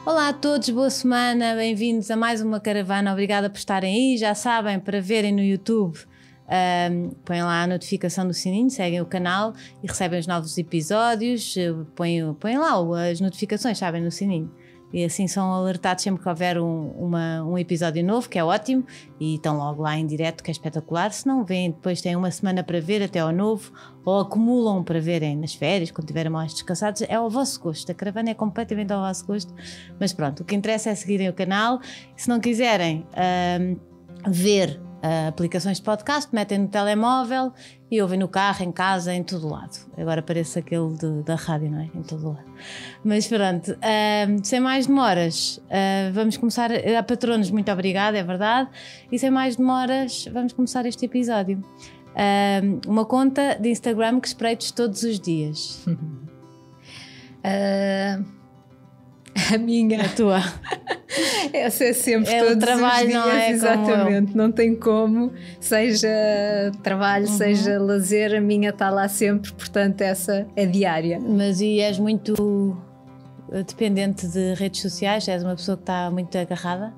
Olá a todos, boa semana, bem-vindos a mais uma caravana, obrigada por estarem aí, já sabem, para verem no YouTube, põem lá a notificação do sininho, seguem o canal e recebem os novos episódios, põem lá as notificações, sabem, no sininho. E assim são alertados sempre que houver um episódio novo, que é ótimo, e estão logo lá em direto, que é espetacular. Se não vêm, depois têm uma semana para ver até ao novo, ou acumulam para verem nas férias, quando estiverem mais descansados. É ao vosso gosto, a caravana é completamente ao vosso gosto, mas pronto, o que interessa é seguirem o canal. Se não quiserem ver aplicações de podcast, metem no telemóvel e ouvem no carro, em casa, em todo lado. Agora parece aquele da rádio, não é? Em todo lado. Mas pronto, sem mais demoras, vamos começar. A patronos, muito obrigada, é verdade. E sem mais demoras, vamos começar este episódio. Uma conta de Instagram que espreitos todos os dias. A minha. A tua. Essa é sempre é todos o trabalho, os dias, não é? Exatamente, não tem como, seja trabalho, seja lazer, a minha está lá sempre, portanto essa é diária. Mas e és muito dependente de redes sociais? És uma pessoa que está muito agarrada?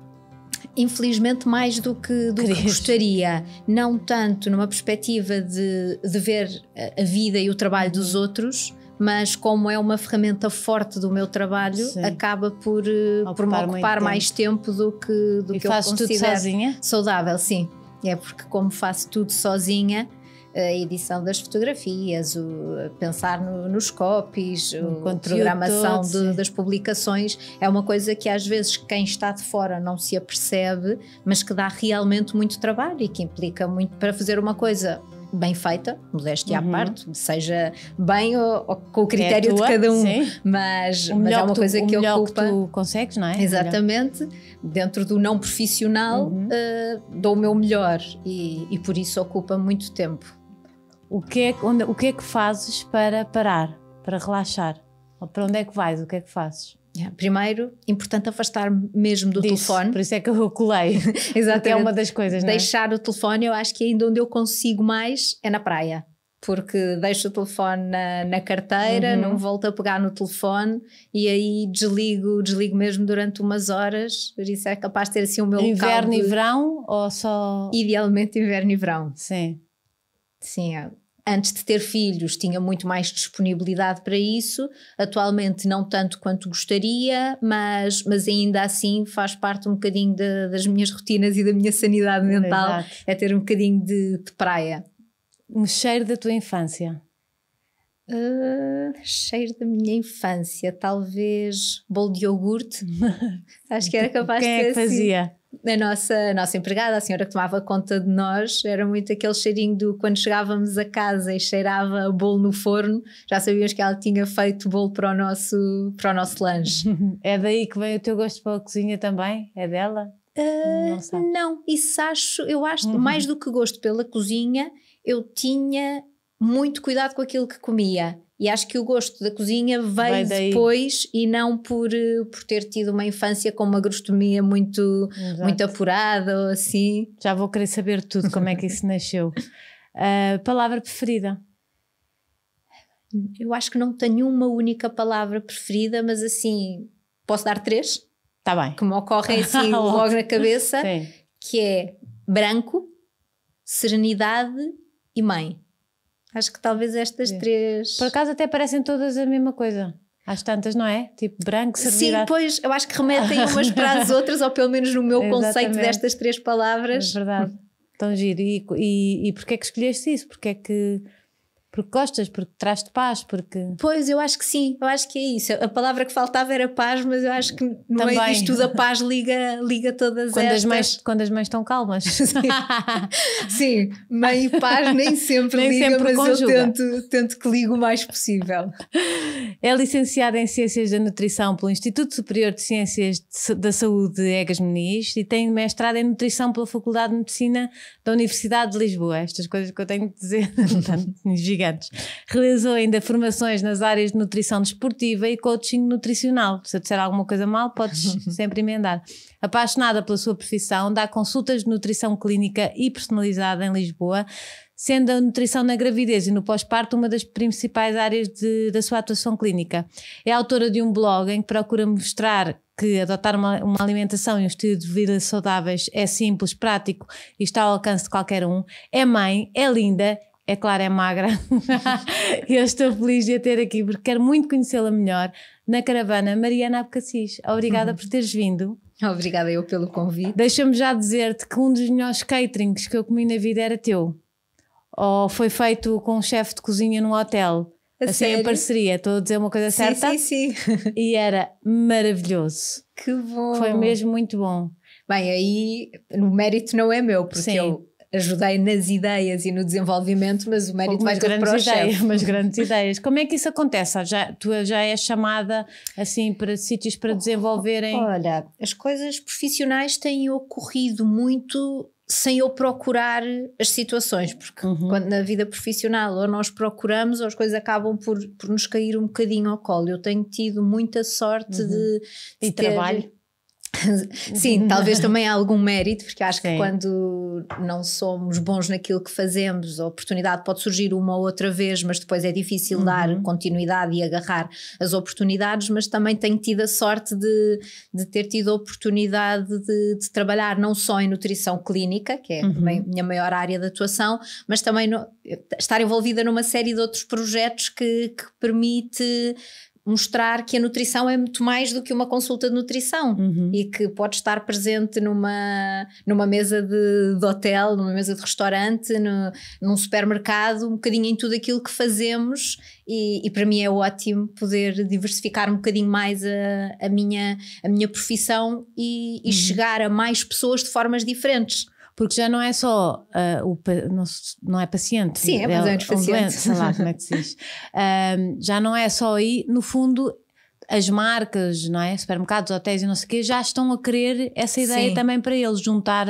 Infelizmente mais do que gostaria, não tanto numa perspectiva de ver a vida e o trabalho dos outros, mas como é uma ferramenta forte do meu trabalho, sim, acaba por me ocupar mais tempo do que eu considero tudo sozinha? Saudável, sim. É porque como faço tudo sozinha, a edição das fotografias, pensar nos copies, a programação das publicações, é uma coisa que às vezes quem está de fora não se apercebe, mas que dá realmente muito trabalho e que implica muito para fazer uma coisa bem feita, modéstia à parte, seja bem ou com o critério de cada um, mas é uma coisa que ocupa. Que tu consegues, não é? Exatamente, dentro do não profissional, dou o meu melhor e por isso ocupa muito tempo. O que é que fazes para parar, para relaxar? Ou para onde é que vais? O que é que fazes? Primeiro, importante afastar-me mesmo do telefone. Por isso é que eu colei. Exatamente. É uma das coisas, não é? Deixar o telefone, eu acho que ainda onde eu consigo mais é na praia. Porque deixo o telefone na carteira, não volto a pegar no telefone e aí desligo mesmo durante umas horas. Por isso é capaz de ter assim o meu local. Inverno e verão ou só? Idealmente inverno e verão. Sim. Sim, antes de ter filhos tinha muito mais disponibilidade para isso, atualmente não tanto quanto gostaria, mas ainda assim faz parte um bocadinho das minhas rotinas e da minha sanidade mental. Exato. É ter um bocadinho de praia. Um cheiro da tua infância? Cheiro da minha infância, talvez bolo de iogurte. Acho que era capaz de ser. Quem é que fazia? Assim. A nossa empregada, a senhora que tomava conta de nós, era muito aquele cheirinho do quando chegávamos a casa e cheirava a bolo no forno, já sabíamos que ela tinha feito bolo para o nosso lanche. É daí que vem o teu gosto pela cozinha também? É dela? Não, isso eu acho mais do que gosto pela cozinha, eu tinha muito cuidado com aquilo que comia. E acho que o gosto da cozinha veio depois e não por ter tido uma infância com uma gastronomia muito apurada ou assim. Já vou querer saber tudo, como é que isso nasceu. Palavra preferida? Eu acho que não tenho uma única palavra preferida, mas assim, posso dar 3? Está bem. Que me ocorrem assim logo na cabeça, sim, que é branco, serenidade e mãe. Acho que talvez estas 3... Por acaso até parecem todas a mesma coisa. Às tantas, não é? Tipo branco, serenidade. Sim, pois eu acho que remetem umas para as outras, ou pelo menos no meu conceito destas 3 palavras. É verdade. Tão giro. E porquê é que escolheste isso? Porque gostas, porque traz-te paz, porque... Pois, eu acho que sim, eu acho que é isso. A palavra que faltava era paz, mas eu acho que no meio disto tudo a paz liga todas estas. Quando as mães estão calmas. Sim, mãe e paz nem sempre liga, mas conjuga. Eu tento que ligue o mais possível. É licenciada em Ciências da Nutrição pelo Instituto Superior de Ciências da Saúde Egas Muniz e tem mestrado em Nutrição pela Faculdade de Medicina da Universidade de Lisboa. Estas coisas que eu tenho de dizer, gigantes. Realizou ainda formações nas áreas de nutrição desportiva e coaching nutricional. Se eu disser alguma coisa mal, podes sempre emendar. Apaixonada pela sua profissão, dá consultas de nutrição clínica e personalizada em Lisboa, sendo a nutrição na gravidez e no pós-parto uma das principais áreas da sua atuação clínica. É autora de um blog em que procura mostrar que adotar uma alimentação e um estilo de vida saudáveis é simples, prático e está ao alcance de qualquer um. É mãe, é linda, é claro, é magra. E eu estou feliz de a ter aqui porque quero muito conhecê-la melhor na caravana. Mariana Abcacis, obrigada por teres vindo. Obrigada eu pelo convite. Deixa-me já dizer-te que um dos melhores caterings que eu comi na vida era teu. Ou foi feito com um chefe de cozinha num hotel. Assim em parceria, estou a dizer uma coisa certa? Sim. E era maravilhoso. Que bom. Foi mesmo muito bom. Bem, aí o mérito não é meu, porque eu ajudei nas ideias e no desenvolvimento, mas o mérito vai para o chefe. Umas grandes ideias. Como é que isso acontece? Tu já és chamada assim para sítios para desenvolverem? Olha, as coisas profissionais têm ocorrido muito sem eu procurar as situações, porque quando na vida profissional ou nós procuramos ou as coisas acabam por nos cair um bocadinho ao colo. Eu tenho tido muita sorte de ter trabalho. Sim, talvez também há algum mérito, porque acho que quando não somos bons naquilo que fazemos, a oportunidade pode surgir uma ou outra vez, mas depois é difícil dar continuidade e agarrar as oportunidades. Mas também tenho tido a sorte de ter tido a oportunidade de trabalhar não só em nutrição clínica, que é a minha maior área de atuação, mas também estar envolvida numa série de outros projetos que permite mostrar que a nutrição é muito mais do que uma consulta de nutrição e que pode estar presente numa mesa de hotel, numa mesa de restaurante, num supermercado, um bocadinho em tudo aquilo que fazemos e para mim é ótimo poder diversificar um bocadinho mais a minha profissão e chegar a mais pessoas de formas diferentes. Porque já não é só não é paciente. Sim, é paciente. Sei lá como é que se diz. Já não é só aí, no fundo, as marcas, não é? Supermercados, hotéis e não sei o quê, já estão a querer essa ideia também para eles, juntar.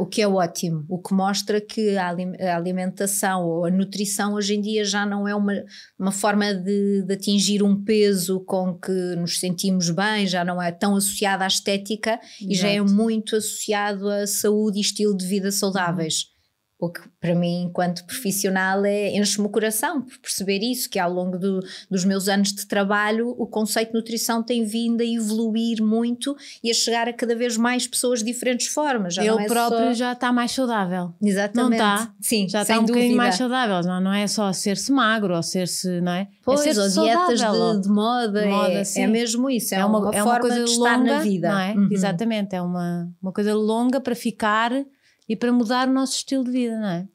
O que é ótimo, o que mostra que a alimentação ou a nutrição hoje em dia já não é uma forma de atingir um peso com que nos sentimos bem, já não é tão associada à estética. E já é muito associado à saúde e estilo de vida saudáveis. O que para mim, enquanto profissional, enche-me o coração por perceber isso, que ao longo dos meus anos de trabalho o conceito de nutrição tem vindo a evoluir muito e a chegar a cada vez mais pessoas de diferentes formas. Já Ele próprio já está mais saudável. Exatamente. Não está? Sim, já está um bocadinho mais saudável. Não é só ser-se magro ou ser-se, não é? Pois, é ou dietas de moda, é mesmo isso. É uma forma coisa de longa, estar na vida. Não é? Exatamente, é uma coisa longa para ficar e para mudar o nosso estilo de vida, não é?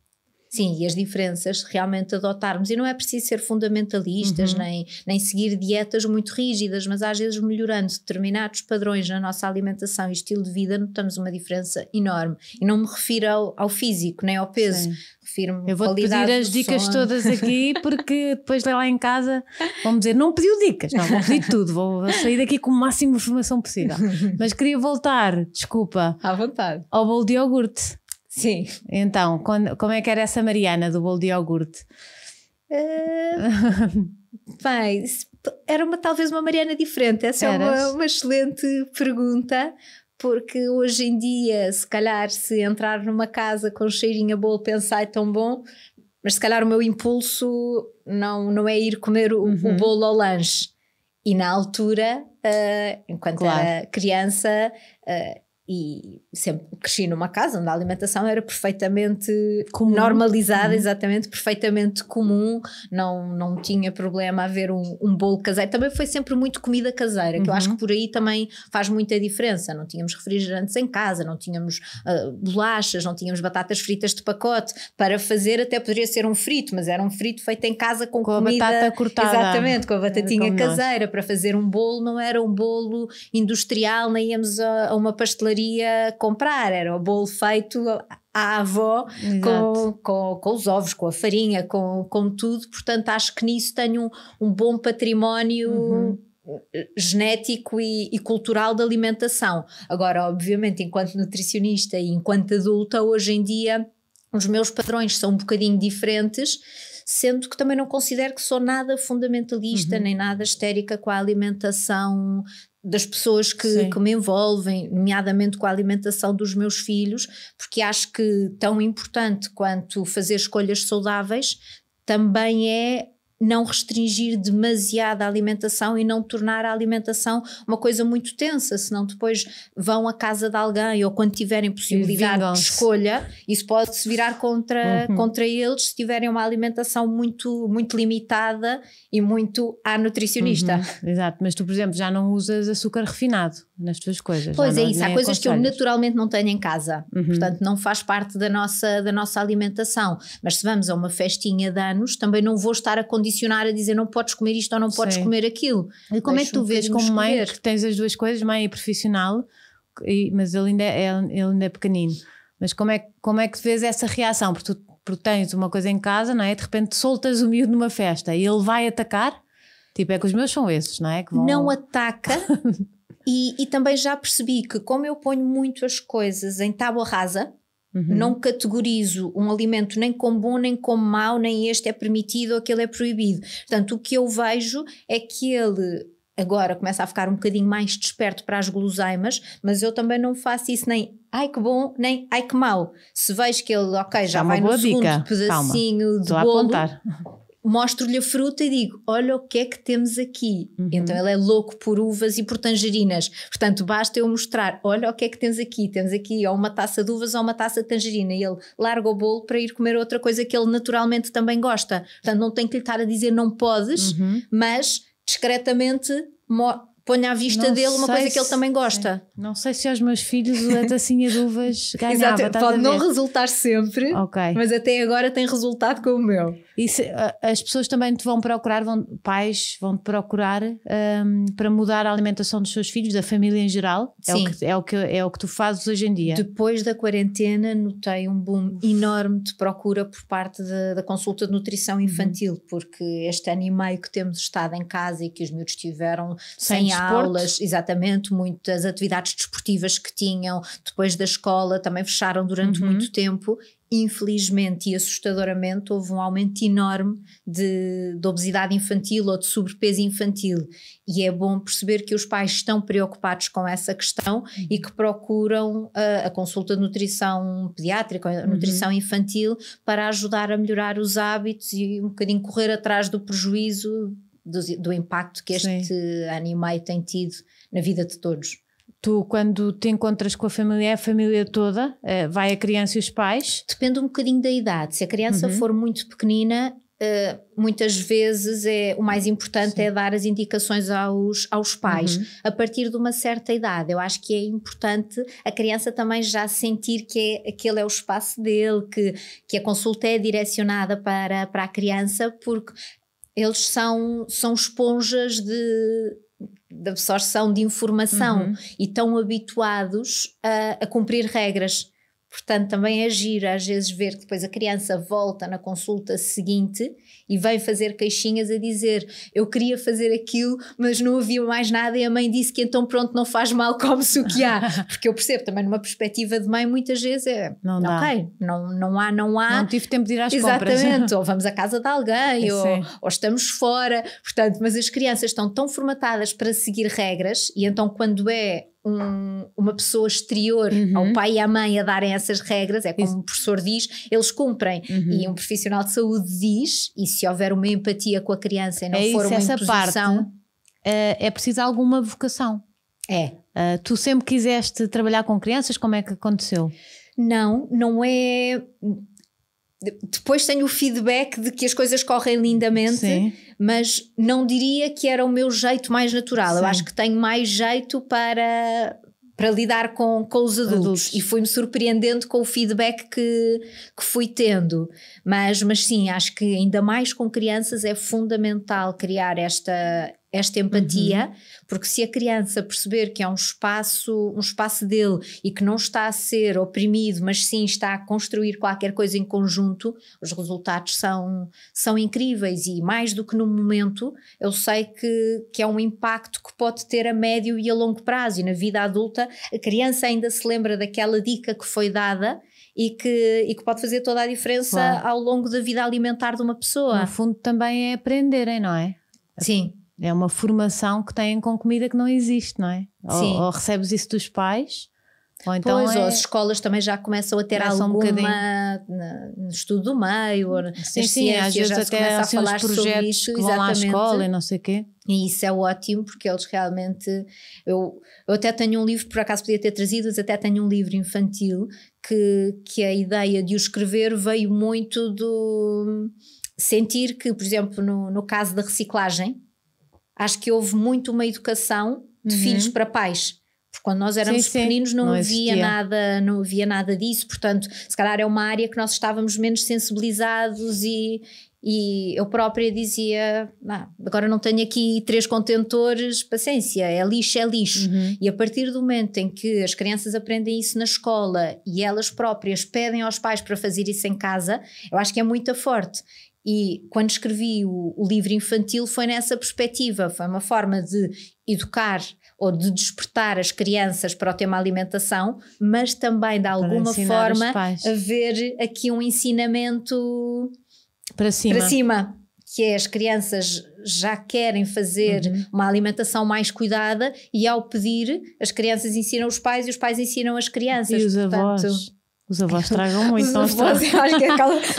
Sim, e as diferenças realmente adotarmos, e não é preciso ser fundamentalistas nem seguir dietas muito rígidas, mas às vezes melhorando determinados padrões na nossa alimentação e estilo de vida notamos uma diferença enorme. E não me refiro ao físico nem ao peso. Refiro-me eu vou-te pedir as dicas todas aqui, porque depois lá em casa vão dizer, não pediu dicas, não, vou pedir tudo, vou sair daqui com o máximo de informação possível. Mas queria voltar, desculpa, à vontade, ao bolo de iogurte. Sim. Então, como é que era essa Mariana do bolo de iogurte? Bem, era talvez uma Mariana diferente. Essa é uma excelente pergunta, porque hoje em dia, se calhar, se entrar numa casa com cheirinho a bolo, pensar é tão bom, mas se calhar o meu impulso não é ir comer o bolo ao lanche. E na altura, enquanto era criança, e sempre cresci numa casa onde a alimentação era perfeitamente normalizada, exatamente, perfeitamente comum, não tinha problema haver um bolo caseiro. Também foi sempre muito comida caseira, que eu acho que por aí também faz muita diferença. Não tínhamos refrigerantes em casa, não tínhamos bolachas, não tínhamos batatas fritas de pacote para fazer, até poderia ser um frito, mas era um frito feito em casa com comida, a batata cortada, exatamente, com a batatinha caseira. Para fazer um bolo não era um bolo industrial, nem íamos a uma pastelaria comprar, era o bolo feito à avó com os ovos, com a farinha, com tudo. Portanto acho que nisso tenho um bom património genético e cultural da alimentação. Agora, obviamente, enquanto nutricionista e enquanto adulta, hoje em dia os meus padrões são um bocadinho diferentes, sendo que também não considero que sou nada fundamentalista nem nada histérica com a alimentação das pessoas que me envolvem, nomeadamente com a alimentação dos meus filhos, porque acho que tão importante quanto fazer escolhas saudáveis também é não restringir demasiado a alimentação e não tornar a alimentação uma coisa muito tensa, senão depois vão à casa de alguém ou quando tiverem possibilidade de escolha, isso pode se virar contra eles se tiverem uma alimentação muito, muito limitada e muito à nutricionista. Exato, mas tu, por exemplo, já não usas açúcar refinado nas tuas coisas. Pois é isso, há coisas que eu naturalmente não tenho em casa, portanto não faz parte da nossa alimentação, mas se vamos a uma festinha de anos, também não vou estar a condicionar a dizer não podes comer isto ou não podes comer aquilo. E como é que tu vês como mãe que tens as duas coisas, mãe e profissional, mas ele ainda é pequenino, mas como é que tu vês essa reação? Porque tu tens uma coisa em casa, não é? De repente soltas o miúdo numa festa e ele vai atacar? Tipo, é que os meus são esses, não é? Que vão... Não ataca. E também já percebi que como eu ponho muito as coisas em tábua rasa, não categorizo um alimento nem como bom, nem como mau, nem este é permitido ou aquele é proibido. Portanto, o que eu vejo é que ele agora começa a ficar um bocadinho mais desperto para as guloseimas, mas eu também não faço isso nem ai que bom, nem ai que mau. Se vejo que ele, já vai no segundo pedacinho de bolo, mostro-lhe a fruta e digo, olha o que é que temos aqui. Então ele é louco por uvas e por tangerinas, portanto basta eu mostrar, olha o que é que temos aqui ou uma taça de uvas ou uma taça de tangerina, e ele larga o bolo para ir comer outra coisa que ele naturalmente também gosta. Portanto não tenho que lhe estar a dizer não podes, mas discretamente ponha à vista dele uma coisa que ele também gosta. Não sei se aos meus filhos a tacinha de uvas ganhava. Exato, pode não resultar sempre, mas até agora tem resultado com o meu. E as pessoas também te vão procurar, pais vão te procurar para mudar a alimentação dos seus filhos, da família em geral? Sim. É o que tu fazes hoje em dia? Depois da quarentena notei um boom enorme de procura por parte da consulta de nutrição infantil, porque este ano e meio que temos estado em casa e que os miúdos tiveram sem aulas, exatamente, muitas atividades desportivas que tinham depois da escola também fecharam durante muito tempo. Infelizmente e assustadoramente houve um aumento enorme de obesidade infantil ou de sobrepeso infantil, e é bom perceber que os pais estão preocupados com essa questão e que procuram a consulta de nutrição pediátrica, a nutrição infantil, para ajudar a melhorar os hábitos e um bocadinho correr atrás do prejuízo do impacto que este ano e meio tem tido na vida de todos. Tu, quando te encontras com a família, é a família toda? Vai a criança e os pais? Depende um bocadinho da idade. Se a criança for muito pequenina, muitas vezes o mais importante é dar as indicações aos pais. A partir de uma certa idade, eu acho que é importante a criança também já sentir que aquele é o espaço dele, que a consulta é direcionada para a criança, porque eles são esponjas de absorção de informação e estão habituados a cumprir regras. Portanto, também é giro às vezes ver que depois a criança volta na consulta seguinte e vem fazer queixinhas a dizer eu queria fazer aquilo, mas não havia mais nada e a mãe disse que então pronto, não faz mal, come-se o que há. Porque eu percebo também numa perspectiva de mãe muitas vezes não dá. Não há. Não tive tempo de ir às compras. Exatamente, ou vamos à casa de alguém ou estamos fora. Portanto, mas as crianças estão tão formatadas para seguir regras e então quando é uma pessoa exterior ao pai e à mãe a darem essas regras, é como o professor diz, eles cumprem, e um profissional de saúde diz, e se houver uma empatia com a criança e não for uma imposição, parte, é preciso alguma vocação. Tu sempre quiseste trabalhar com crianças? Como é que aconteceu? Não é... Depois tenho o feedback de que as coisas correm lindamente, mas não diria que era o meu jeito mais natural. Eu acho que tenho mais jeito para lidar com os adultos. E fui-me surpreendendo com o feedback que fui tendo. Mas sim, acho que ainda mais com crianças é fundamental criar esta empatia, porque se a criança perceber que é um espaço dele e que não está a ser oprimido, mas sim está a construir qualquer coisa em conjunto, os resultados são incríveis. E mais do que no momento, eu sei que é um impacto que pode ter a médio e a longo prazo, e na vida adulta a criança ainda se lembra daquela dica que foi dada e que pode fazer toda a diferença ao longo da vida alimentar de uma pessoa. No fundo também é aprenderem, não é? Sim. É uma formação que têm com comida que não existe, não é? Sim. Ou recebes isso dos pais? Ou então ou as escolas também já começam a ter alguma no estudo do meio, ou nas ciências, às vezes já até começa assim, a falar os projetos sobre isso, que vão lá à escola e não sei o quê. E isso é ótimo, porque eles realmente... Eu até tenho um livro, por acaso podia ter trazido, mas até tenho um livro infantil que a ideia de o escrever veio muito do... Sentir que, por exemplo, no caso da reciclagem, acho que houve muito uma educação de filhos para pais. Porque quando nós éramos pequeninos não havia nada disso, portanto, se calhar é uma área que nós estávamos menos sensibilizados e eu própria dizia, agora não tenho aqui 3 contentores, paciência, é lixo. E a partir do momento em que as crianças aprendem isso na escola e elas próprias pedem aos pais para fazer isso em casa, eu acho que é muito forte. E quando escrevi o livro infantil foi nessa perspectiva, foi uma forma de educar ou de despertar as crianças para o tema alimentação, mas também de alguma forma haver aqui um ensinamento para cima, que é as crianças já querem fazer uma alimentação mais cuidada e ao pedir as crianças ensinam os pais e os pais ensinam as crianças. E os avós? Os avós tragam muito. Os avós eu acho que é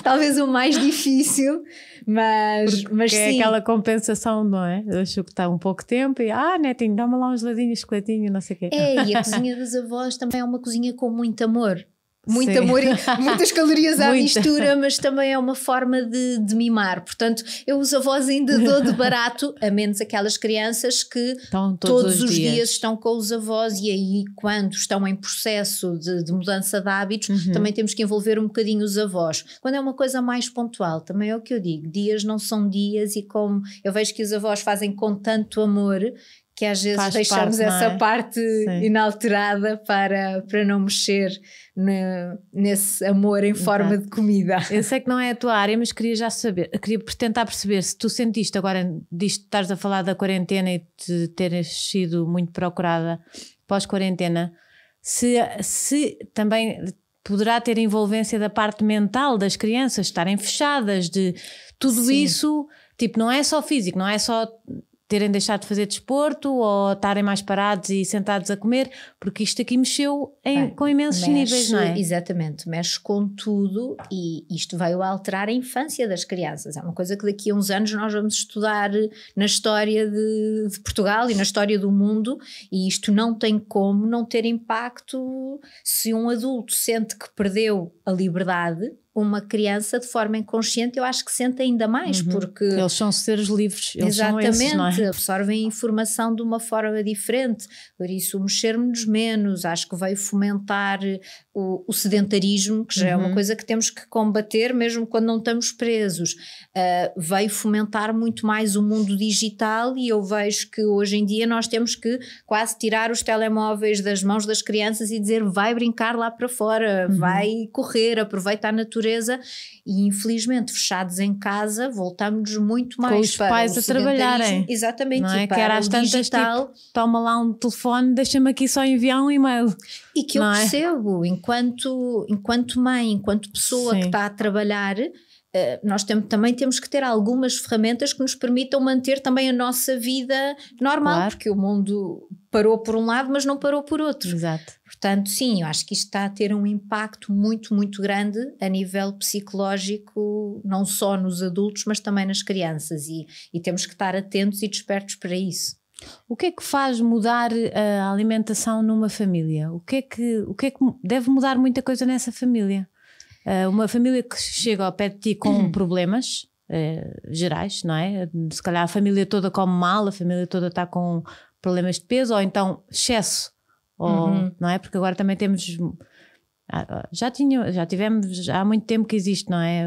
talvez o mais difícil, mas sim. É aquela compensação, não é? Eu acho que está um pouco tempo e netinho, dá-me lá uns geladinhos, chocolatinho, não sei o quê. E a cozinha dos avós também é uma cozinha com muito amor. Muito amor e muitas calorias à mistura, mas também é uma forma de mimar. Portanto, eu os avós ainda dou de barato, a menos aquelas crianças que estão todos os dias estão com os avós e aí quando estão em processo de mudança de hábitos, também temos que envolver um bocadinho os avós. Quando é uma coisa mais pontual, também é o que eu digo, dias não são dias e como eu vejo que os avós fazem com tanto amor que às vezes deixamos essa parte inalterada para não mexer nesse amor em forma de comida. Eu sei que não é a tua área, mas queria já saber, queria tentar perceber se tu sentiste agora, estás a falar da quarentena e de teres sido muito procurada pós-quarentena, se também poderá ter envolvência da parte mental das crianças, estarem fechadas, de tudo isso, tipo, não é só físico, não é só terem deixado de fazer desporto ou estarem mais parados e sentados a comer, porque isto aqui mexeu com imensos níveis, não é? Exatamente, mexe com tudo e isto veio a alterar a infância das crianças. É uma coisa que daqui a uns anos nós vamos estudar na história de Portugal e na história do mundo e isto não tem como não ter impacto se um adulto sente que perdeu a liberdade. Uma criança de forma inconsciente eu acho que sente ainda mais porque... Eles são seres livres, eles exatamente, são esses, não é? Absorvem informação de uma forma diferente, por isso mexermos menos, acho que veio fomentar o sedentarismo, que já é uma coisa que temos que combater mesmo quando não estamos presos, veio fomentar muito mais o mundo digital e eu vejo que hoje em dia nós temos que quase tirar os telemóveis das mãos das crianças e dizer vai brincar lá para fora, vai correr, aproveita a natureza e infelizmente fechados em casa voltamos muito mais com os para pais a trabalharem, exatamente, não é? para que era às tantas digital, tipo, toma lá um telefone, deixa-me aqui só enviar um e-mail e que eu percebo enquanto mãe, enquanto pessoa que está a trabalhar, nós também temos que ter algumas ferramentas que nos permitam manter também a nossa vida normal, porque o mundo parou por um lado mas não parou por outro. Exato. Portanto sim, eu acho que isto está a ter um impacto muito, muito grande a nível psicológico, não só nos adultos mas também nas crianças e temos que estar atentos e despertos para isso. O que é que faz mudar a alimentação numa família? O que é que deve mudar muita coisa nessa família? Uma família que chega ao pé de ti com problemas gerais, não é? Se calhar a família toda come mal, a família toda está com problemas de peso ou então excesso, não é? Porque agora também temos... Já tivemos há muito tempo que existe, não é?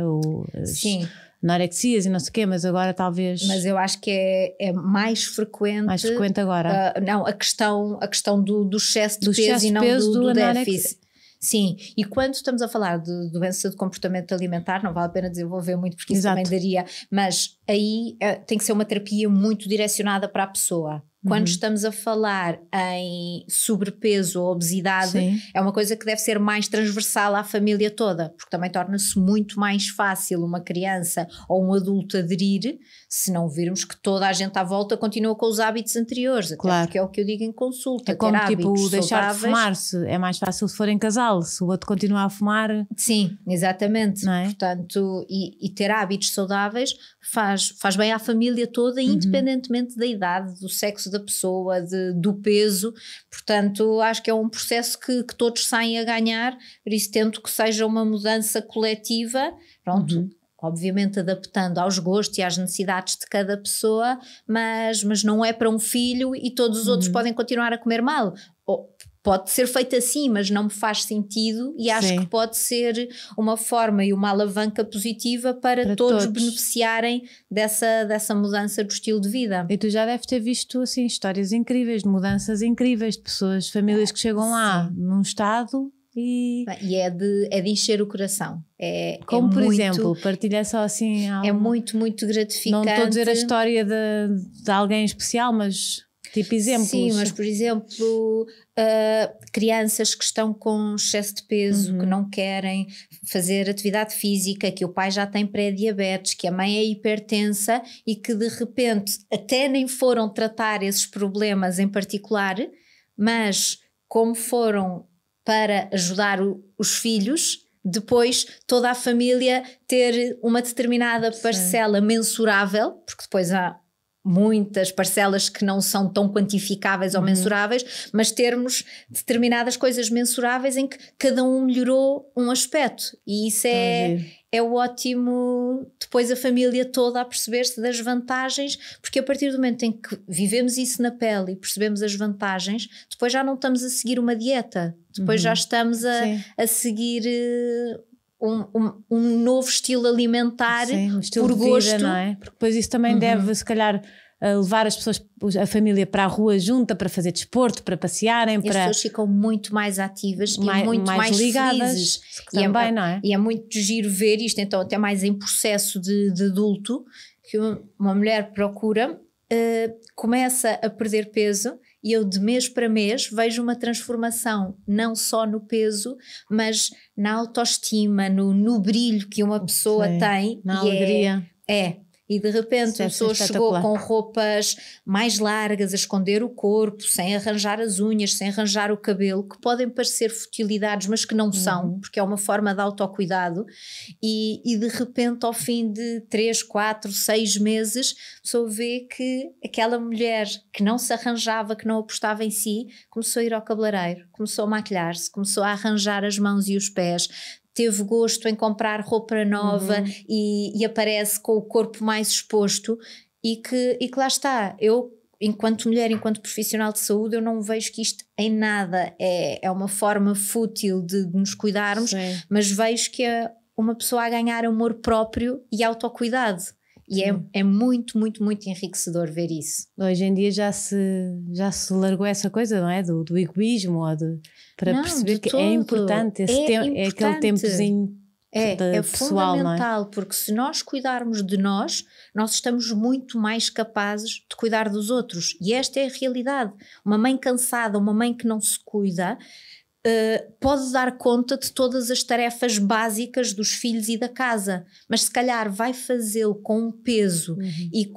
Sim. Anorexias e não sei o quê, mas agora talvez... Mas eu acho que é mais frequente... Mais frequente agora. Não, a questão do excesso de peso e não do déficit. Sim, e quando estamos a falar de doença de comportamento alimentar, não vale a pena desenvolver muito porque isso também daria, mas aí tem que ser uma terapia muito direcionada para a pessoa. quando estamos a falar em sobrepeso ou obesidade, Sim. é uma coisa que deve ser mais transversal à família toda, porque também torna-se muito mais fácil uma criança ou um adulto aderir se não virmos que toda a gente à volta continua com os hábitos anteriores, até claro. porque é o que eu digo em consulta. É como tipo deixar saudáveis. de fumar, se é mais fácil se for em casal, se o outro continuar a fumar. Sim, exatamente. Não é? Portanto, e ter hábitos saudáveis faz bem à família toda, independentemente da idade, do sexo da pessoa, do peso. Portanto, acho que é um processo que todos saem a ganhar, por isso tento que seja uma mudança coletiva, pronto. Obviamente adaptando aos gostos e às necessidades de cada pessoa, mas não é para um filho e todos os outros podem continuar a comer mal. Ou pode ser feito assim, mas não me faz sentido e acho Sim. que pode ser uma forma e uma alavanca positiva para todos beneficiarem dessa mudança do estilo de vida. E tu já deves ter visto assim histórias incríveis, de mudanças incríveis, de pessoas, famílias que chegam lá num estado... E é de encher o coração. Como por exemplo, partilha só assim algo. É muito, muito gratificante. Não estou a dizer a história de alguém especial, mas tipo exemplos. Sim, mas por exemplo, crianças que estão com excesso de peso, que não querem fazer atividade física, que o pai já tem pré-diabetes, que a mãe é hipertensa e que de repente até nem foram tratar esses problemas em particular, mas como foram para ajudar os filhos, depois toda a família ter uma determinada parcela mensurável, porque depois há muitas parcelas que não são tão quantificáveis ou mensuráveis, mas termos determinadas coisas mensuráveis em que cada um melhorou um aspecto, e isso é ótimo, depois a família toda a perceber-se das vantagens, porque a partir do momento em que vivemos isso na pele e percebemos as vantagens, depois já não estamos a seguir uma dieta, depois já estamos a seguir um novo estilo alimentar, um estilo por de vida, gosto, não é? Porque depois isso também deve se calhar levar as pessoas, a família para a rua junta, para fazer desporto, para passearem, e as pessoas ficam muito mais ativas e muito mais ligadas, felizes também, não é? E é muito giro ver isto, então até mais em processo de adulto, que uma mulher procura, começa a perder peso e eu de mês para mês vejo uma transformação não só no peso, mas na autoestima, no brilho que uma pessoa tem, na alegria. E de repente a pessoa chegou com roupas mais largas, a esconder o corpo, sem arranjar as unhas, sem arranjar o cabelo, que podem parecer futilidades, mas que não são, porque é uma forma de autocuidado, e de repente ao fim de 3, 4, 6 meses a pessoa vê que aquela mulher que não se arranjava, que não apostava em si, começou a ir ao cabeleireiro, começou a maquilhar-se, começou a arranjar as mãos e os pés, teve gosto em comprar roupa nova e aparece com o corpo mais exposto, e que lá está, eu enquanto mulher, enquanto profissional de saúde, eu não vejo que isto em nada é uma forma fútil de nos cuidarmos, mas vejo que é uma pessoa a ganhar amor próprio e autocuidado. E é muito, muito, muito enriquecedor ver isso. Hoje em dia já se largou essa coisa, não é? Do egoísmo, para perceber que é importante, é aquele tempozinho pessoal, fundamental, não é? Porque se nós cuidarmos de nós estamos muito mais capazes de cuidar dos outros, e esta é a realidade. Uma mãe cansada, uma mãe que não se cuida, pode dar conta de todas as tarefas básicas dos filhos e da casa, mas se calhar vai fazê-lo com um peso e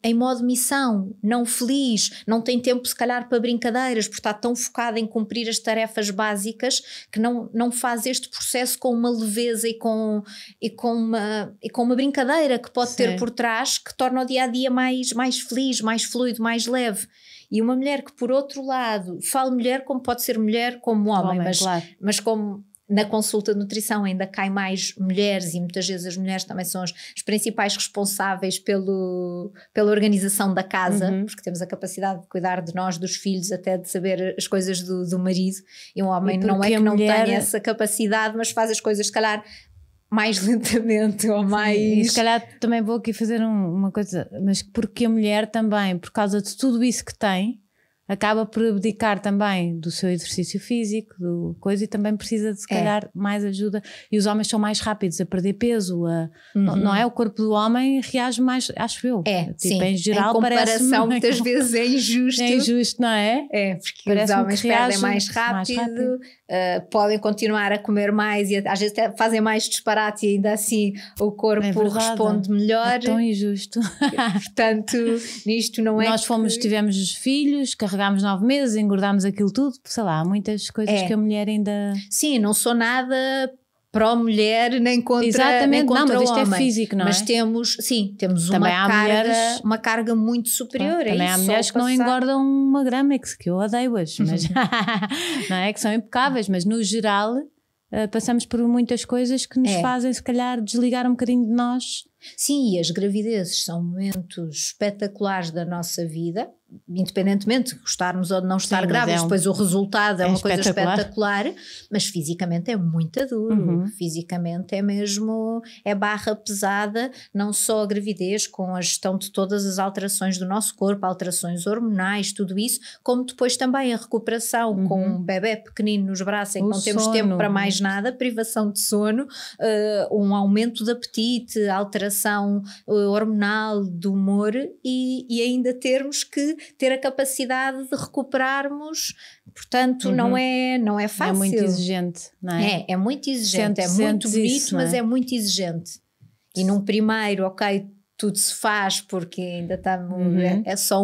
em modo missão, não feliz, não tem tempo se calhar para brincadeiras, porque está tão focado em cumprir as tarefas básicas que não faz este processo com uma leveza e com uma brincadeira que pode ter por trás, que torna o dia-a-dia mais feliz, mais fluido, mais leve. E uma mulher que, por outro lado, falo mulher como pode ser mulher como homem, mas como na consulta de nutrição ainda cai mais mulheres, e muitas vezes as mulheres também são as principais responsáveis pela organização da casa, porque temos a capacidade de cuidar de nós, dos filhos, até de saber as coisas do marido, e um homem não é que não tenha essa capacidade, mas faz as coisas se calhar mais lentamente ou mais... E se calhar também vou aqui fazer uma coisa, mas porque a mulher também, por causa de tudo isso que tem, acaba por abdicar também do seu exercício físico, do coisa, e também precisa de se calhar mais ajuda. E os homens são mais rápidos a perder peso, não é? O corpo do homem reage mais, acho eu. Tipo, sim. Em geral, em comparação muitas vezes é injusto. É injusto, não é? Porque os homens perdem mais rápido. Podem continuar a comer mais e às vezes até fazem mais disparate e ainda assim o corpo responde melhor. É tão injusto. Portanto, nisto não é. Nós tivemos os filhos, carregámos 9 meses, engordámos aquilo tudo, sei lá, há muitas coisas que a mulher ainda. Sim, não sou nada pró-mulher nem contra, exatamente, nem contra não, mas isto o homem. É físico, não mas é? temos uma carga muito superior. Também há mulheres que não engordam uma grama, que eu odeio-as, mas não é? Que são impecáveis, mas no geral passamos por muitas coisas que nos fazem se calhar desligar um bocadinho de nós. Sim, e as gravidezes são momentos espetaculares da nossa vida, independentemente de gostarmos ou de não estar grávidos, depois o resultado é uma coisa espetacular, mas fisicamente é muito duro, fisicamente é mesmo, é barra pesada, não só a gravidez, com a gestão de todas as alterações do nosso corpo, alterações hormonais, tudo isso, como depois também a recuperação com um bebê pequenino nos braços, em que não temos tempo para mais nada, privação de sono, um aumento de apetite, alteração hormonal, do humor e ainda termos que ter a capacidade de recuperarmos, portanto não é fácil. É muito exigente, não é? É muito exigente, é muito bonito, isso, mas é muito exigente. E num primeiro, tudo se faz porque ainda estamos, é só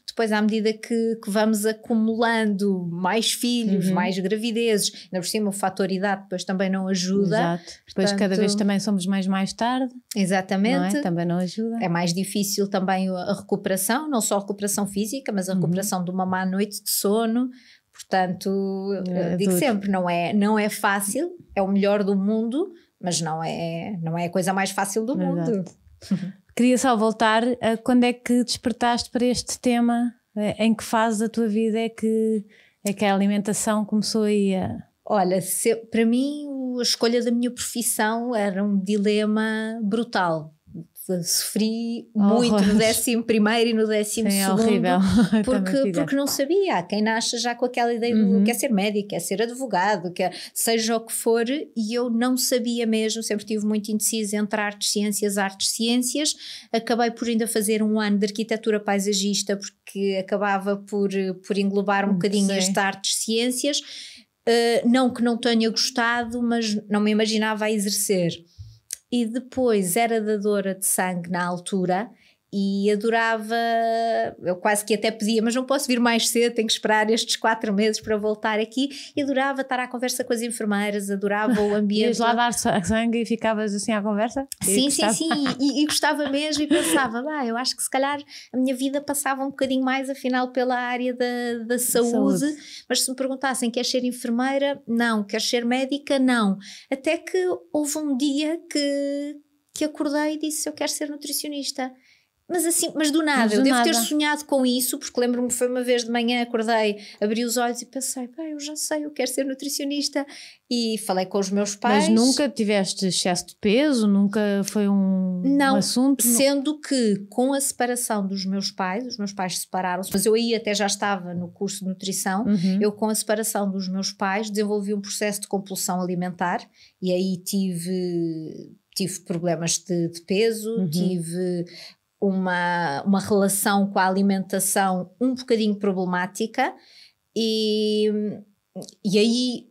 depois à medida que vamos acumulando mais filhos, mais gravidezes, ainda por cima o fator idade depois também não ajuda. Exato. Depois cada vez também somos mais tarde. Exatamente. Não é? Também não ajuda. É mais difícil também a recuperação, não só a recuperação física, mas a recuperação de uma má noite de sono. Portanto, digo sempre, não é fácil, é o melhor do mundo, mas não é a coisa mais fácil do mundo. Queria só voltar a quando é que despertaste para este tema, em que fase da tua vida é que a alimentação começou aí a... Olha, para mim a escolha da minha profissão era um dilema brutal. Sofri muito no 11º e no 12º, é horrível. porque não sabia. Há quem nasce já com aquela ideia de quer ser médico, quer ser advogado, seja o que for, e eu não sabia mesmo, sempre tive muito indecisa entre artes, ciências. Acabei por ainda fazer um ano de arquitetura paisagista, porque acabava por englobar um bocadinho esta artes, ciências. Não que não tenha gostado, mas não me imaginava a exercer. E depois era dadora de sangue na altura e adorava, eu quase que até pedia, mas não posso vir mais cedo, tenho que esperar estes 4 meses para voltar aqui, e adorava estar à conversa com as enfermeiras, adorava o ambiente. Ias lá dar sangue e ficavas assim à conversa? Sim, e gostava mesmo e pensava, eu acho que se calhar a minha vida passava um bocadinho mais afinal pela área da saúde, mas se me perguntassem, queres ser enfermeira? Não. Queres ser médica? Não. Até que houve um dia que acordei e disse, eu quero ser nutricionista. Mas do nada, eu devo ter sonhado com isso, porque lembro-me que foi uma vez de manhã, acordei, abri os olhos e pensei, eu já sei, eu quero ser nutricionista, e falei com os meus pais. Mas nunca tiveste excesso de peso? Nunca foi um assunto? Sendo que com a separação dos meus pais, os meus pais separaram-se, mas eu aí até já estava no curso de nutrição, eu com a separação dos meus pais desenvolvi um processo de compulsão alimentar, e aí tive problemas de peso, tive uma relação com a alimentação um bocadinho problemática, e aí,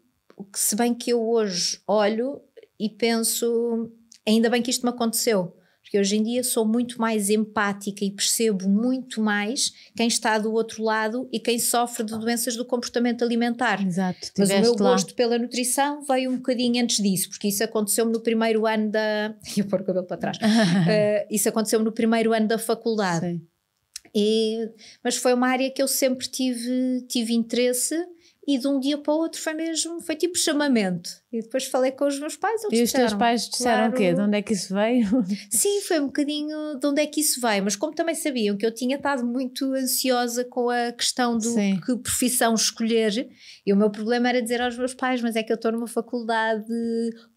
se bem que eu hoje olho e penso, ainda bem que isto me aconteceu, porque hoje em dia sou muito mais empática e percebo muito mais quem está do outro lado e quem sofre de doenças do comportamento alimentar. Exato. Mas o meu gosto pela nutrição veio um bocadinho antes disso, porque isso aconteceu-me no primeiro ano da... Ia pôr o cabelo para trás. Isso aconteceu-me no primeiro ano da faculdade. Sim. Mas foi uma área que eu sempre tive interesse, e de um dia para o outro foi tipo chamamento. E depois falei com os meus pais. E os teus pais disseram o quê? De onde é que isso veio? Sim, foi um bocadinho de onde é que isso veio, mas como também sabiam que eu tinha estado muito ansiosa com a questão do que profissão escolher, e o meu problema era dizer aos meus pais, mas é que eu estou numa faculdade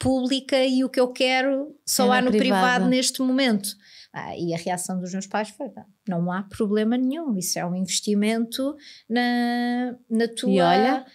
pública e o que eu quero só há no privado neste momento. E a reação dos meus pais foi: não há problema nenhum, isso é um investimento na tua...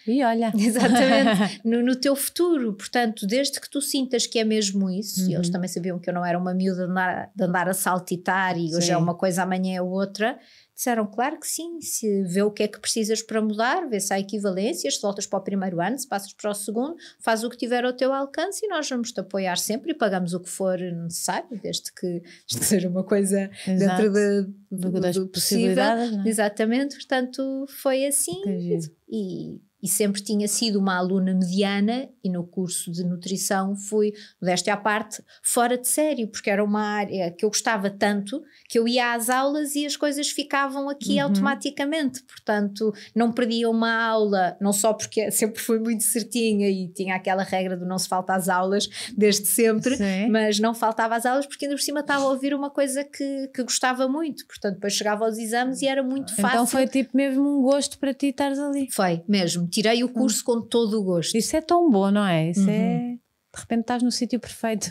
E olha. Exatamente, no teu futuro. Portanto, desde que tu sintas que é mesmo isso, e eles também sabiam que eu não era uma miúda de andar a saltitar e hoje é uma coisa, amanhã é outra. Disseram, claro que sim, se vê o que é que precisas para mudar, vê se há equivalências, se voltas para o primeiro ano, se passas para o segundo, faz o que tiver ao teu alcance e nós vamos te apoiar sempre e pagamos o que for necessário, desde que seja uma coisa dentro do possível. Não é? Exatamente, portanto foi assim e sempre tinha sido uma aluna mediana e no curso de nutrição fui, modéstia à parte, fora de sério, porque era uma área que eu gostava tanto que eu ia às aulas e as coisas ficavam aqui automaticamente, portanto não perdia uma aula, não só porque sempre fui muito certinha e tinha aquela regra do não se falta às aulas desde sempre, mas não faltava às aulas porque ainda por cima estava a ouvir uma coisa que gostava muito, portanto depois chegava aos exames e era muito fácil. Então foi tipo mesmo um gosto para ti estares ali. Foi mesmo. Tirei o curso com todo o gosto. Isso é tão bom, não é? Isso é... De repente estás no sítio perfeito.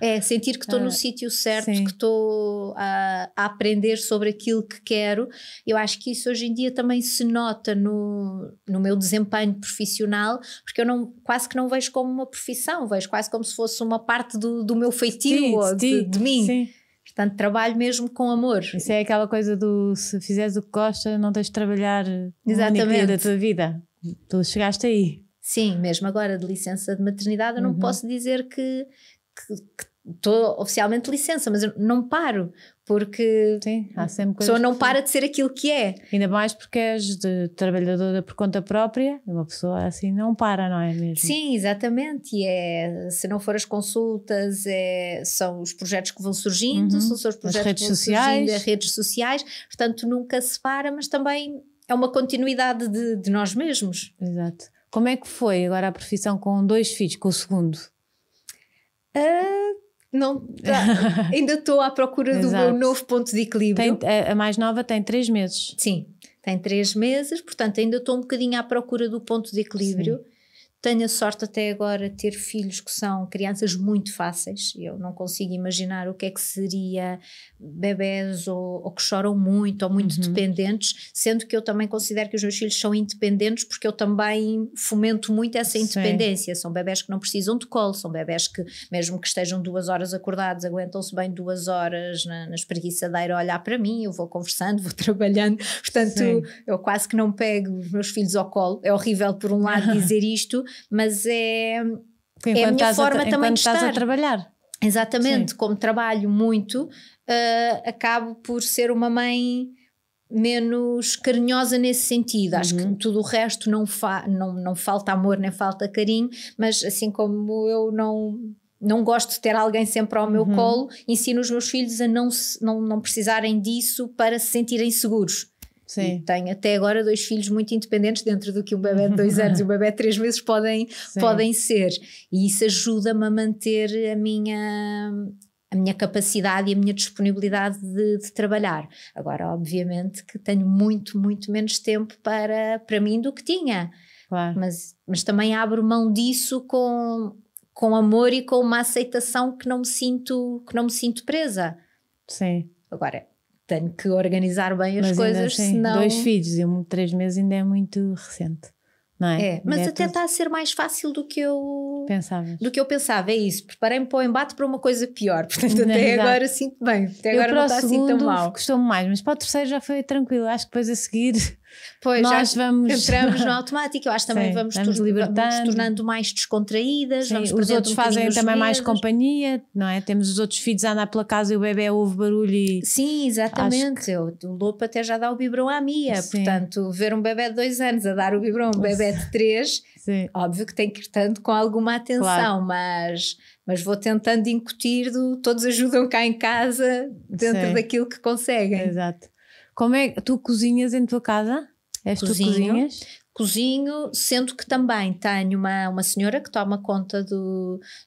É, sentir que estou no sítio certo, que estou a aprender sobre aquilo que quero. Eu acho que isso hoje em dia também se nota no meu desempenho profissional, porque eu quase que não vejo como uma profissão, vejo quase como se fosse uma parte do meu feitio ou de mim. Sim. Portanto, trabalho mesmo com amor. Isso é aquela coisa do se fizeres o que gostas, não tens de trabalhar no único dia da tua vida. Tu chegaste aí. Sim, mesmo agora de licença de maternidade eu não posso dizer que estou oficialmente de licença, mas eu não paro, porque há sempre a pessoa não para de ser aquilo que é. Ainda mais porque és trabalhadora por conta própria, uma pessoa assim não para, não é mesmo? Sim, exatamente, e se não for as consultas, são os projetos que vão surgindo, são os projetos as redes que vão sociais. surgindo, as redes sociais, portanto nunca se para, mas também é uma continuidade de nós mesmos. Exato. Como é que foi agora a profissão com 2 filhos, com o segundo? Ainda estou à procura do meu novo ponto de equilíbrio. A mais nova tem 3 meses. Sim, tem 3 meses, portanto ainda estou um bocadinho à procura do ponto de equilíbrio. Sim. Tenho a sorte até agora de ter filhos que são crianças muito fáceis. Eu não consigo imaginar o que é que seria bebés ou que choram muito ou muito dependentes, sendo que eu também considero que os meus filhos são independentes porque eu também fomento muito essa independência. Sim. São bebés que não precisam de colo, são bebés que mesmo que estejam 2 horas acordados, aguentam-se bem 2 horas na espreguiçadeira a olhar para mim, eu vou conversando, vou trabalhando, portanto eu quase que não pego os meus filhos ao colo. É horrível por um lado dizer isto, mas é a minha forma também de estar. Estás a trabalhar. Exatamente, como trabalho muito, acabo por ser uma mãe menos carinhosa nesse sentido. Acho que tudo o resto não falta amor nem falta carinho, mas assim como eu não gosto de ter alguém sempre ao meu colo, ensino os meus filhos a não precisarem disso para se sentirem seguros. Sim. E tenho até agora 2 filhos muito independentes dentro do que um bebé de 2 anos e um bebé de 3 meses podem ser, e isso ajuda-me a manter a minha capacidade e a minha disponibilidade de trabalhar. Agora obviamente que tenho muito, muito menos tempo para mim do que tinha, claro. Mas também abro mão disso com amor e com uma aceitação que não me sinto presa. Sim. Agora tenho que organizar bem as coisas, senão... 2 filhos e 3 meses ainda é muito recente, não é? Mas até está a ser mais fácil do que eu pensava, é isso. Preparei-me para o embate para uma coisa pior, portanto até agora sinto bem, até agora não está assim tão mal. Gostou-me mais, mas para o terceiro já foi tranquilo, acho que depois a seguir... Pois, entramos no automático, eu acho que também vamos tornando mais descontraídas. Vamos os outros fazem também mais companhia, não é? Temos os outros filhos a andar pela casa e o bebê ouve barulho e... Sim, exatamente, o Lopo até já dá o biberon à Mia, portanto ver um bebê de 2 anos a dar o biberon, um bebê de 3, óbvio que tem que ir tanto com alguma atenção, mas vou tentando incutir todos ajudam cá em casa dentro daquilo que conseguem. Exato. Como é que tu cozinhas em tua casa? És tu que cozinhas? cozinho, sendo que também tenho uma senhora que toma conta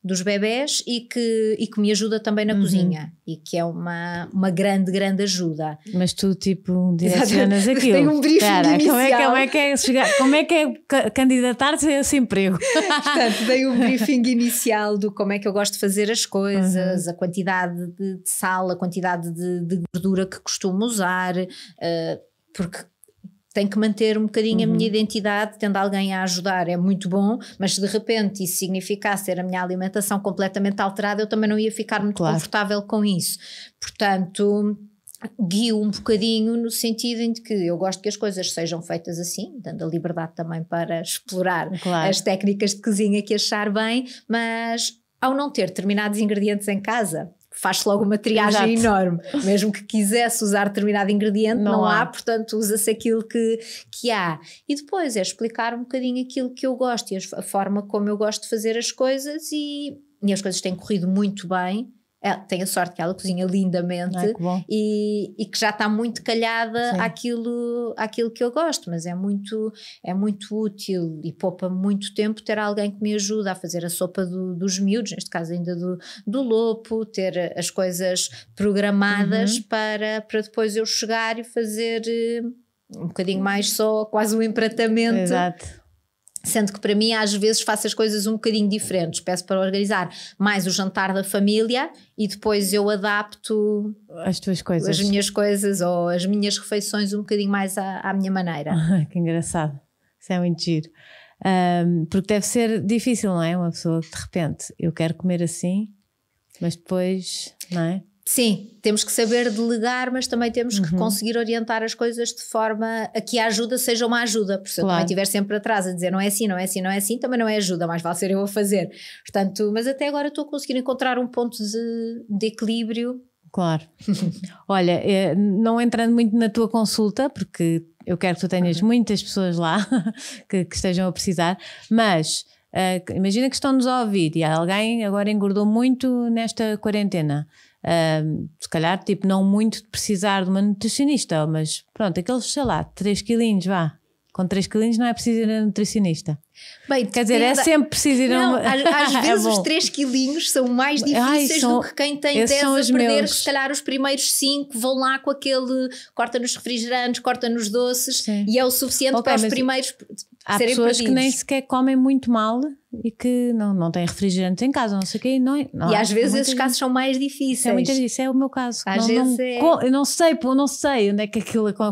dos bebés e que me ajuda também na cozinha, e que é uma grande ajuda. Mas tu tipo direcionas aquilo. Tenho um briefing inicial. Como é que é candidatar-se a esse emprego? Portanto, dei um briefing inicial do como é que eu gosto de fazer as coisas, a quantidade de sal, a quantidade de gordura que costumo usar, porque tenho que manter um bocadinho a minha identidade, tendo alguém a ajudar é muito bom, mas se de repente isso significasse ter a minha alimentação completamente alterada, eu também não ia ficar muito confortável com isso. Portanto, guio um bocadinho no sentido em que eu gosto que as coisas sejam feitas assim, dando a liberdade também para explorar as técnicas de cozinha que achar bem, mas ao não ter determinados ingredientes em casa, faz-se logo uma triagem enorme. Mesmo que quisesse usar determinado ingrediente, não há, portanto usa-se aquilo que há. E depois é explicar um bocadinho aquilo que eu gosto e a forma como eu gosto de fazer as coisas, e as coisas têm corrido muito bem. Tenho a sorte que ela cozinha lindamente e que já está muito calhada àquilo que eu gosto, mas é muito útil e poupa muito tempo ter alguém que me ajuda a fazer a sopa dos miúdos, neste caso ainda do Lopo, ter as coisas programadas para depois eu chegar e fazer um bocadinho mais só quase um empratamento. Exato. Sendo que para mim às vezes faço as coisas um bocadinho diferentes, peço para organizar mais o jantar da família e depois eu adapto as tuas coisas, as minhas coisas ou as minhas refeições um bocadinho mais à minha maneira. Que engraçado, isso é muito giro. Porque deve ser difícil, não é? Uma pessoa que de repente eu quero comer assim, mas depois, não é? Sim, temos que saber delegar, mas também temos que conseguir orientar as coisas de forma a que a ajuda seja uma ajuda, porque se eu também estiver sempre atrás a dizer não é assim, não é assim, não é assim, também não é ajuda, mais vale ser eu a fazer. Portanto, mas até agora estou a conseguir encontrar um ponto de equilíbrio. Claro. Olha, não entrando muito na tua consulta, porque eu quero que tu tenhas muitas pessoas lá que estejam a precisar, mas imagina que estão-nos a ouvir e alguém agora engordou muito nesta quarentena. Se calhar tipo não muito de precisar de uma nutricionista, mas pronto, aqueles sei lá 3 quilinhos, vá, com 3 quilinhos não é preciso ir a nutricionista. Bem, quer dizer, é sempre preciso ir a uma... às vezes os 3 quilinhos são mais difíceis do que quem tem 10 a perder, que se calhar os primeiros 5 vão lá com aquele, corta nos refrigerantes, corta nos doces, e é o suficiente para os primeiros há serem pessoas perdidos. Que nem sequer comem muito mal e que não têm refrigerantes em casa, não sei o quê, e às vezes esses casos são mais difíceis. Isso é o meu caso. Às vezes eu não sei onde é que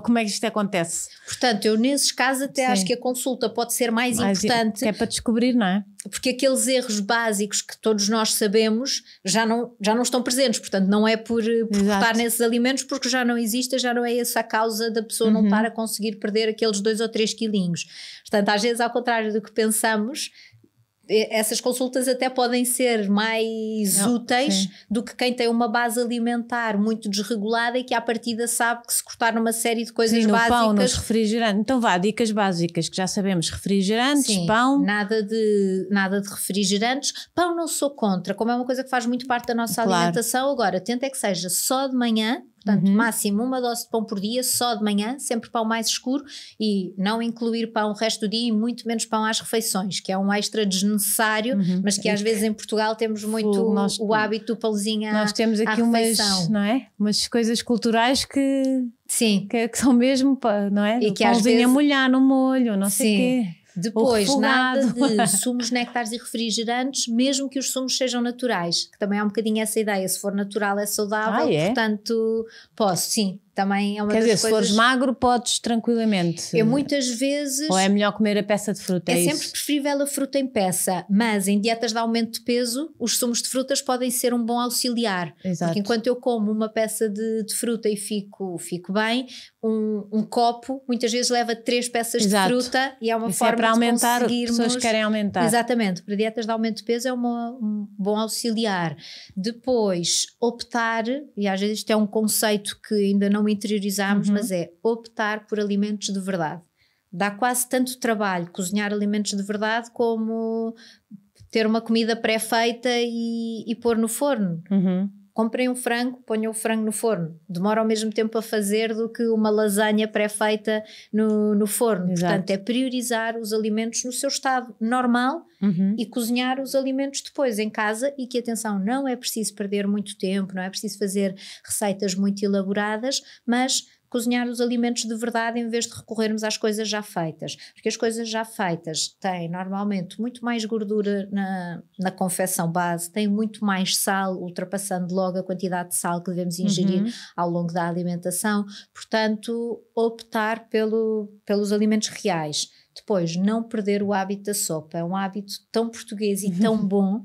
como é que isto acontece. Portanto, eu nesses casos até acho que a consulta pode ser mais importante. Que é para descobrir, não é? Porque aqueles erros básicos que todos nós sabemos já não estão presentes, portanto não é por cortar nesses alimentos, porque já não existe, já não é essa a causa da pessoa não estar a conseguir perder aqueles 2 ou 3 quilinhos. Portanto, às vezes ao contrário do que pensamos, essas consultas até podem ser mais úteis do que quem tem uma base alimentar muito desregulada e que à partida sabe que se cortar numa série de coisas básicas... pão, nos refrigerantes. Então vá, dicas básicas que já sabemos, refrigerantes, pão... Nada de refrigerantes. Pão não sou contra, como é uma coisa que faz muito parte da nossa alimentação. Agora, tenta é que seja só de manhã, portanto máximo uma dose de pão por dia, só de manhã, sempre pão mais escuro, e não incluir pão o resto do dia e muito menos pão às refeições, que é um extra desnecessário, mas que às vezes em Portugal temos muito o hábito do pãozinho à refeição. Nós temos aqui umas coisas culturais que são mesmo, não é? E que pãozinho às vezes... a molhar no molho, não sei o quê. Depois, nada de sumos, néctares e refrigerantes, mesmo que os sumos sejam naturais, que também é um bocadinho essa ideia, se for natural é saudável, portanto posso, sim, também é uma das coisas... Quer dizer, se fores magro podes tranquilamente... Eu muitas vezes... Ou é melhor comer a peça de fruta, é sempre preferível a fruta em peça, mas em dietas de aumento de peso, os sumos de frutas podem ser um bom auxiliar. Porque enquanto eu como uma peça de fruta e fico bem, um copo muitas vezes leva 3 peças de fruta e é uma forma para aumentar, de conseguirmos... pessoas que querem aumentar. Exatamente, para dietas de aumento de peso é um bom auxiliar. Depois, optar, e às vezes isto é um conceito que ainda não interiorizamos, mas é optar por alimentos de verdade. Dá quase tanto trabalho cozinhar alimentos de verdade como ter uma comida pré-feita e pôr no forno. comprem um frango, ponham o frango no forno. Demora ao mesmo tempo a fazer do que uma lasanha pré-feita no forno. Exato. Portanto, é priorizar os alimentos no seu estado normal e cozinhar os alimentos depois em casa, e que, atenção, não é preciso perder muito tempo, não é preciso fazer receitas muito elaboradas, mas cozinhar os alimentos de verdade em vez de recorrermos às coisas já feitas, porque as coisas já feitas têm normalmente muito mais gordura na confecção base, têm muito mais sal, ultrapassando logo a quantidade de sal que devemos ingerir ao longo da alimentação. Portanto, optar pelos alimentos reais. Depois, não perder o hábito da sopa, é um hábito tão português e tão bom,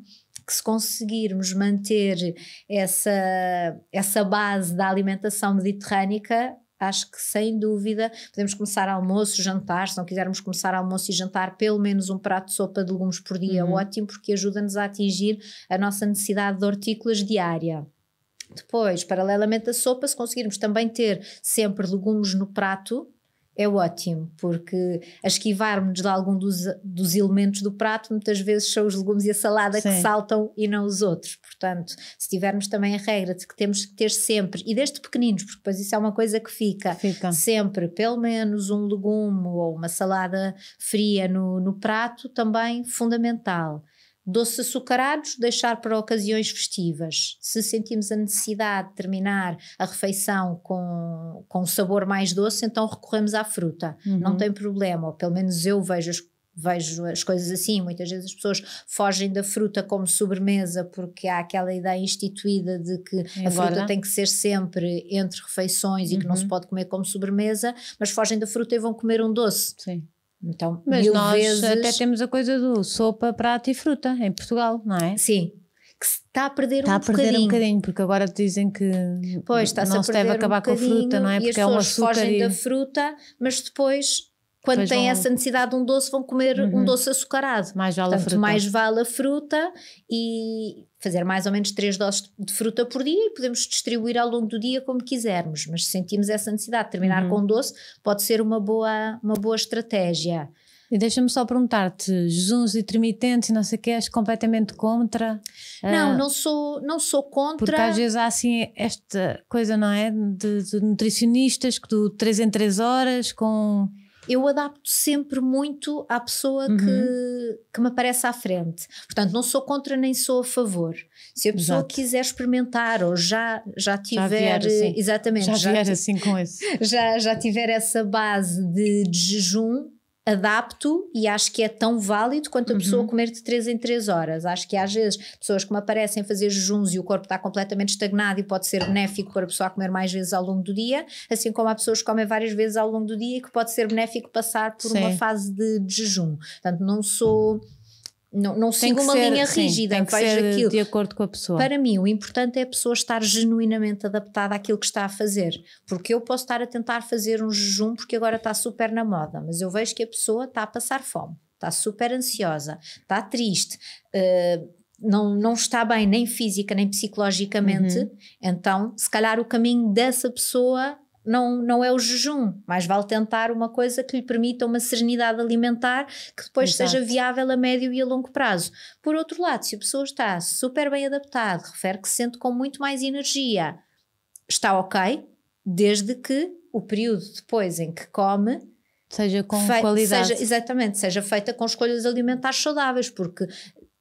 que se conseguirmos manter essa base da alimentação mediterrânica, acho que sem dúvida podemos começar almoço, jantar. Se não quisermos começar almoço e jantar, pelo menos um prato de sopa de legumes por dia, ótimo, porque ajuda-nos a atingir a nossa necessidade de hortícolas diária. Depois, paralelamente à sopa, se conseguirmos também ter sempre legumes no prato, é ótimo, porque a esquivarmos de algum dos elementos do prato, muitas vezes são os legumes e a salada que saltam e não os outros. Portanto, se tivermos também a regra de que temos que ter sempre, e desde pequeninos, porque depois isso é uma coisa que fica sempre, pelo menos um legume ou uma salada fria no prato, também fundamental. Doces açucarados, deixar para ocasiões festivas. Se sentimos a necessidade de terminar a refeição com um sabor mais doce, então recorremos à fruta. Não tem problema, ou pelo menos eu vejo as coisas assim. Muitas vezes as pessoas fogem da fruta como sobremesa porque há aquela ideia instituída de que a fruta tem que ser sempre entre refeições e que não se pode comer como sobremesa, mas fogem da fruta e vão comer um doce. Sim. Então, mas nós até temos a coisa do sopa, prato e fruta em Portugal, não é? Sim, que se está a perder um bocadinho, porque agora dizem que não se deve acabar com a fruta, não é? Porque é um açúcar fogem da fruta, mas depois, quando têm essa necessidade de um doce, vão comer um doce açucarado. Mais vale a fruta e fazer mais ou menos 3 doses de fruta por dia, e podemos distribuir ao longo do dia como quisermos, mas se sentimos essa necessidade de terminar com um doce, pode ser uma boa estratégia. E deixa-me só perguntar-te, jejuns intermitentes e não sei o que, és completamente contra? Não sou contra. Porque às vezes há assim esta coisa, não é, de nutricionistas que do 3 em 3 horas com... Eu adapto sempre muito à pessoa que me aparece à frente. Portanto, não sou contra nem sou a favor. Se a pessoa quiser experimentar ou já tiver... Exatamente. Já vier assim com isso. Já tiver essa base de jejum, adapto, e acho que é tão válido quanto a pessoa comer de 3 em 3 horas. Acho que às vezes pessoas que me aparecem fazer jejuns e o corpo está completamente estagnado e pode ser benéfico para a pessoa comer mais vezes ao longo do dia, assim como há pessoas que comem várias vezes ao longo do dia e que pode ser benéfico passar por uma fase de jejum. Portanto, não sigo uma linha rígida, tem que ser aquilo de acordo com a pessoa. Para mim, o importante é a pessoa estar genuinamente adaptada àquilo que está a fazer, porque eu posso estar a tentar fazer um jejum porque agora está super na moda, mas eu vejo que a pessoa está a passar fome, está super ansiosa, está triste, não está bem nem física nem psicologicamente, então se calhar o caminho dessa pessoa não é o jejum, mas vale tentar uma coisa que lhe permita uma serenidade alimentar que depois seja viável a médio e a longo prazo. Por outro lado, se a pessoa está super bem adaptada, refere que se sente com muito mais energia, está ok, desde que o período depois em que come seja com qualidade. Seja feita com escolhas alimentares saudáveis, porque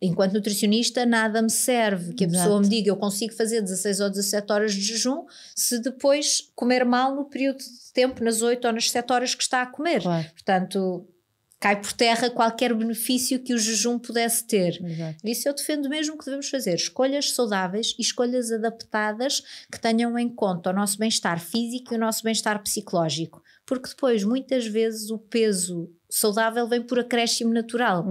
enquanto nutricionista nada me serve que a pessoa me diga eu consigo fazer 16 ou 17 horas de jejum se depois comer mal no período de tempo, nas 8 ou nas 7 horas que está a comer. Portanto, cai por terra qualquer benefício que o jejum pudesse ter. Isso eu defendo mesmo que devemos fazer escolhas saudáveis e escolhas adaptadas que tenham em conta o nosso bem-estar físico e o nosso bem-estar psicológico, porque depois muitas vezes o peso saudável vem por acréscimo natural.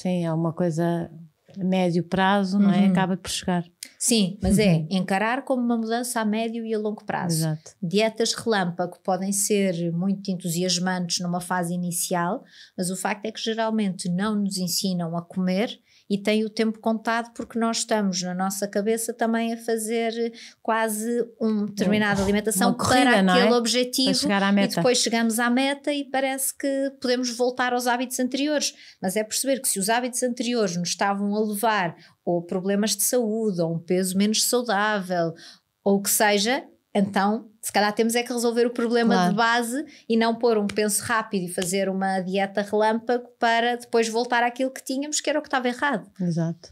Sim, é uma coisa a médio prazo, não é? Acaba por chegar. Sim, mas é encarar como uma mudança a médio e a longo prazo. Dietas relâmpago podem ser muito entusiasmantes numa fase inicial, mas o facto é que geralmente não nos ensinam a comer e tem o tempo contado, porque nós estamos na nossa cabeça também a fazer quase uma determinada alimentação corrida, para aquele objetivo, para chegar à meta. E depois chegamos à meta e parece que podemos voltar aos hábitos anteriores, mas é perceber que se os hábitos anteriores nos estavam a levar ou problemas de saúde, ou um peso menos saudável, ou o que seja, então se calhar temos é que resolver o problema de base e não pôr um penso rápido e fazer uma dieta relâmpago para depois voltar àquilo que tínhamos, que era o que estava errado. Exato.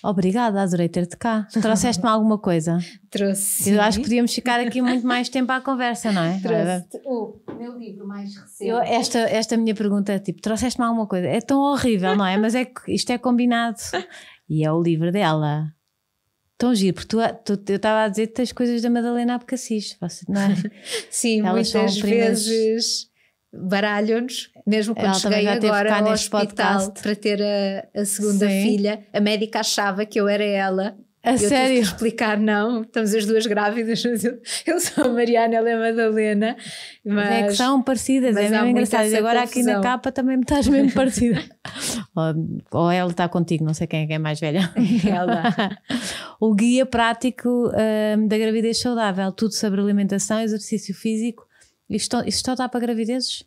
Obrigada, adorei ter-te cá. Trouxeste-me alguma coisa? Trouxe. Eu acho que podíamos ficar aqui muito mais tempo à conversa, não é? Trouxe-te o meu livro mais recente. Esta minha pergunta é tipo, trouxeste-me alguma coisa? É tão horrível, não é? Mas é que isto é combinado. E é o livro dela. Tão giro, porque eu estava a dizer que tens coisas da Madalena Abcacis, não é? Sim, elas muitas vezes baralham-nos, mesmo quando ela cheguei agora ao hospital para ter a segunda filha, a médica achava que eu era ela. A sério? Tive que explicar, não, estamos as duas grávidas, mas eu sou a Mariana, ela é a Madalena. Mas é que são parecidas, é mesmo engraçado. E agora aqui na capa também me estás mesmo parecida. ou ela está contigo, não sei quem é mais velha. Ela. O guia prático da gravidez saudável, tudo sobre alimentação, exercício físico. Isto dá para gravidezes?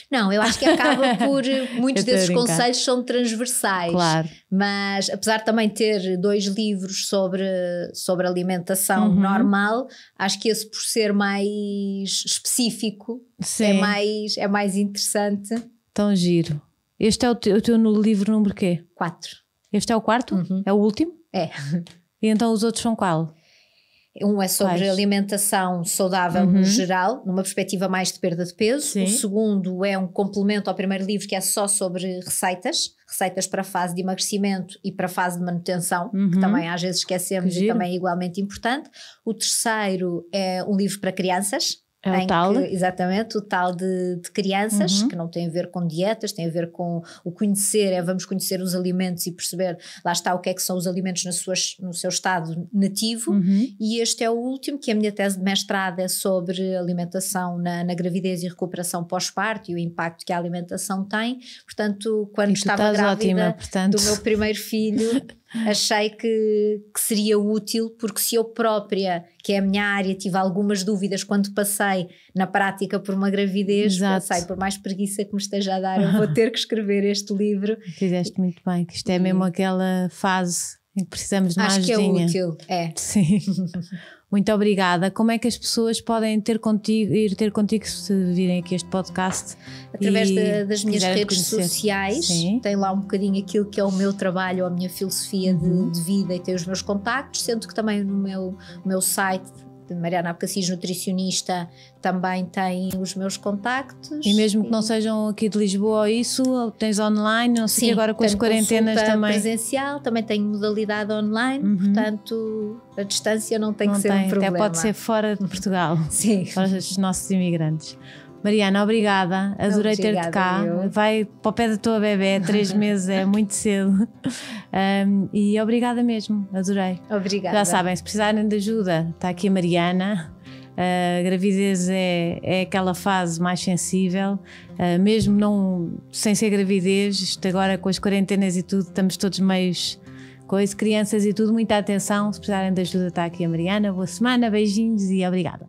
Não, eu acho que acaba por muitos desses conselhos são transversais, claro. Mas apesar de também ter 2 livros sobre alimentação normal, acho que esse, por ser mais específico, é mais interessante. Tão giro. Este é o teu no livro número quê? 4. Este é o 4? É o último? É. E então os outros são qual? Um é sobre alimentação saudável no geral, numa perspectiva mais de perda de peso. Sim. O segundo é um complemento ao primeiro livro, que é só sobre receitas para a fase de emagrecimento e para a fase de manutenção, que também às vezes esquecemos e também é igualmente importante. O terceiro é um livro para crianças. É o tal? Exatamente, o tal de crianças, que não tem a ver com dietas, tem a ver com o conhecer, vamos conhecer os alimentos e perceber, lá está, o que é que são os alimentos no seu estado nativo. E este é o último, que a minha tese de mestrado é sobre alimentação na gravidez e recuperação pós-parto e o impacto que a alimentação tem. Portanto, quando estava grávida do meu primeiro filho, achei que seria útil, porque se eu própria, que é a minha área, tive algumas dúvidas quando passei na prática por uma gravidez, pensei, por mais preguiça que me esteja a dar, eu vou ter que escrever este livro. Fizeste muito bem, que isto é mesmo aquela fase em que precisamos de uma ajudinha. Acho que é útil, é. Sim. Muito obrigada. Como é que as pessoas podem ir ter contigo se virem aqui este podcast? Através das minhas redes sociais. Sim. Tem lá um bocadinho aquilo que é o meu trabalho, a minha filosofia de vida, e tem os meus contactos, sendo que também no meu site de Mariana Abcacis Nutricionista também tem os meus contactos. E mesmo que não sejam aqui de Lisboa ou isso, tens online, não sei. Sim, agora com as quarentenas também. Presencial, também tenho modalidade online, portanto a distância não tem que ser um problema. Até pode ser fora de Portugal. Sim. Para os nossos imigrantes. Mariana, obrigada, adorei ter-te cá. Vai para o pé da tua bebé, 3 meses é muito cedo. E obrigada mesmo, adorei. Obrigada. Já sabem, se precisarem de ajuda, está aqui a Mariana. A gravidez é aquela fase mais sensível, mesmo sem ser gravidez, isto agora com as quarentenas e tudo, estamos todos meios crianças e tudo, muita atenção. Se precisarem de ajuda, está aqui a Mariana. Boa semana, beijinhos e obrigada.